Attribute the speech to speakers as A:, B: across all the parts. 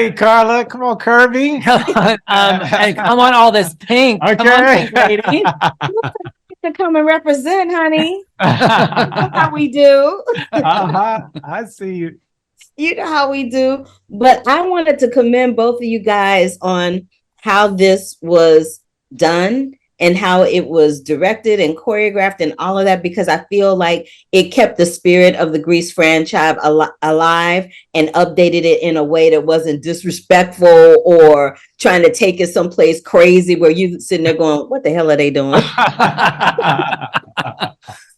A: Hey, Carla, come on, Curvy.
B: And come on, all this pink.
A: Okay.
B: Come on, pink lady.
C: To come and represent, honey. That's how we do.
A: I see you.
C: You know how we do. But I wanted to commend both of you guys on how this was done and how it was directed and choreographed and all of that, because I feel like it kept the spirit of the Grease franchise alive and updated it in a way that wasn't disrespectful or trying to take it someplace crazy where you sitting there going, what the hell are they doing?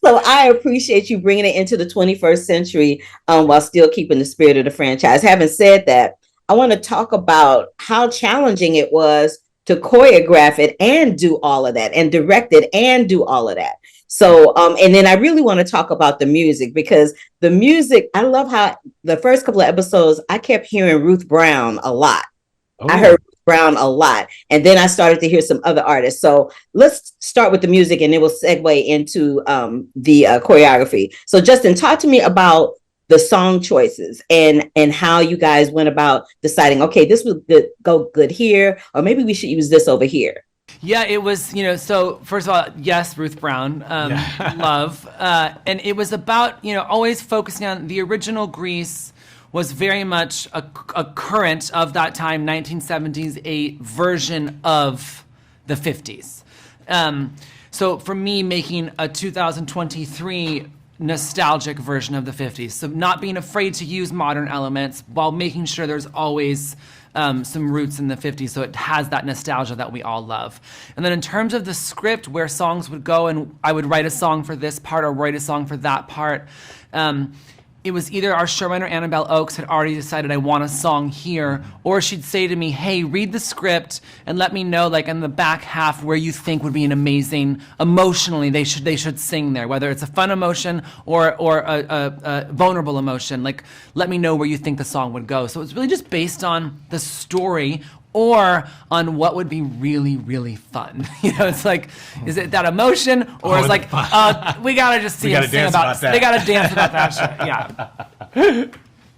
C: So I appreciate you bringing it into the 21st century while still keeping the spirit of the franchise. Having said that, I want to talk about how challenging it was to choreograph it and do all of that and direct it and do all of that. So, and then I really want to talk about the music, because the music, I love how the first couple of episodes, I kept hearing Ruth Brown a lot. Oh. I heard Brown a lot. And then I started to hear some other artists. So let's start with the music and it will segue into the choreography. So Justin, talk to me about the song choices and how you guys went about deciding, okay, this would go good here, or maybe we should use this over here.
B: Yeah, it was, so first of all, yes, Ruth Brown, love. And it was about, always focusing on the original Grease was very much a current of that time, 1970s, a version of the 50s. So for me, making a 2023 nostalgic version of the 50s. So not being afraid to use modern elements while making sure there's always some roots in the 50s, so it has that nostalgia that we all love. And then in terms of the script, where songs would go, and I would write a song for this part or write a song for that part, it was either our showrunner, Annabelle Oakes, had already decided I want a song here, or she'd say to me, hey, read the script and let me know, like in the back half, where you think would be an amazing, emotionally, they should sing there, whether it's a fun emotion or a vulnerable emotion. Like, let me know where you think the song would go. So it's really just based on the story or on what would be really, really fun. It's like, is it that emotion, or it's like, we gotta just see them sing about that. They gotta dance about that shit. Yeah.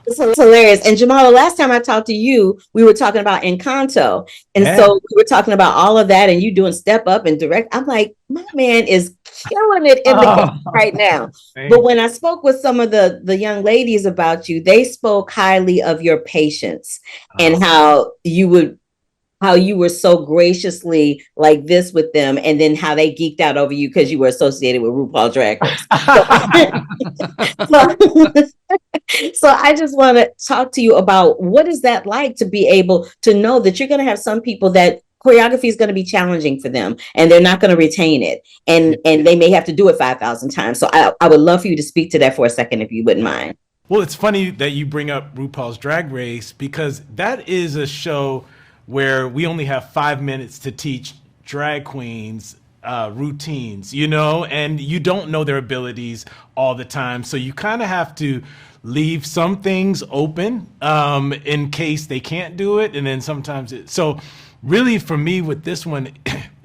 C: It's hilarious. And Jamal, the last time I talked to you, we were talking about Encanto. And so we were talking about all of that and you doing step up and direct. I'm like, my man is killing it in the game right now. Thanks. But when I spoke with some of the young ladies about you, they spoke highly of your patience and how you were so graciously like this with them, and then how they geeked out over you because you were associated with RuPaul's Drag Race. So I just want to talk to you about, what is that like to be able to know that you're going to have some people that choreography is going to be challenging for them and they're not going to retain it, and they may have to do it 5,000 times. So I would love for you to speak to that for a second, if you wouldn't mind.
A: Well, it's funny that you bring up RuPaul's Drag Race, because that is a show where we only have 5 minutes to teach drag queens routines, and you don't know their abilities all the time. So you kind of have to leave some things open in case they can't do it. And then sometimes so really for me with this one,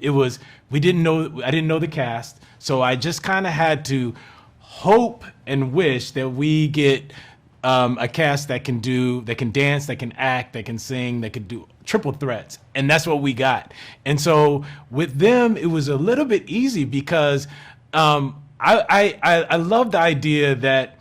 A: it was, I didn't know the cast. So I just kind of had to hope and wish that we get a cast that can dance, that can act, that can sing, that could do triple threats. And that's what we got. And so with them, it was a little bit easy because I love the idea that,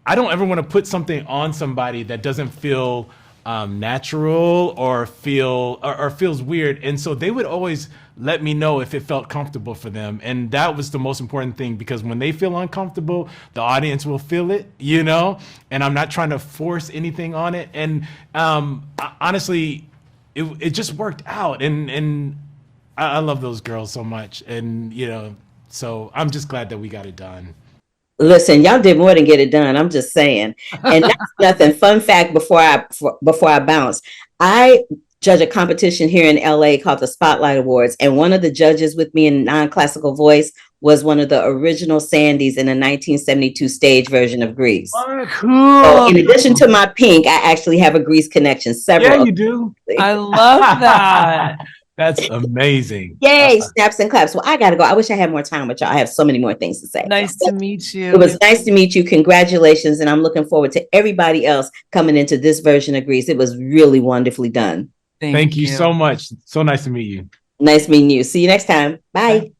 A: I don't ever want to put something on somebody that doesn't feel natural or feels weird. And so they would always let me know if it felt comfortable for them. And that was the most important thing, because when they feel uncomfortable, the audience will feel it, and I'm not trying to force anything on it. And honestly, it just worked out. And I love those girls so much. And, so I'm just glad that we got it done.
C: Listen, y'all did more than get it done. I'm just saying. And that's nothing. Fun fact before I bounce. I judge a competition here in LA called the Spotlight Awards. And one of the judges with me in non-classical voice was one of the original Sandys in the 1972 stage version of Grease.
A: Oh, cool.
C: So in addition to my pink, I actually have a Grease connection. Several.
A: Yeah, you do.
B: I love that.
A: That's amazing.
C: Yay, snaps and claps. Well, I gotta go. I wish I had more time with y'all. I have so many more things to say.
B: Nice to meet
C: It
B: you.
C: was nice to meet you. Congratulations. And I'm looking forward to everybody else coming into this version of Grease. It was really wonderfully done.
A: Thank you so much. So nice to meet you.
C: Nice meeting you. See you next time. Bye.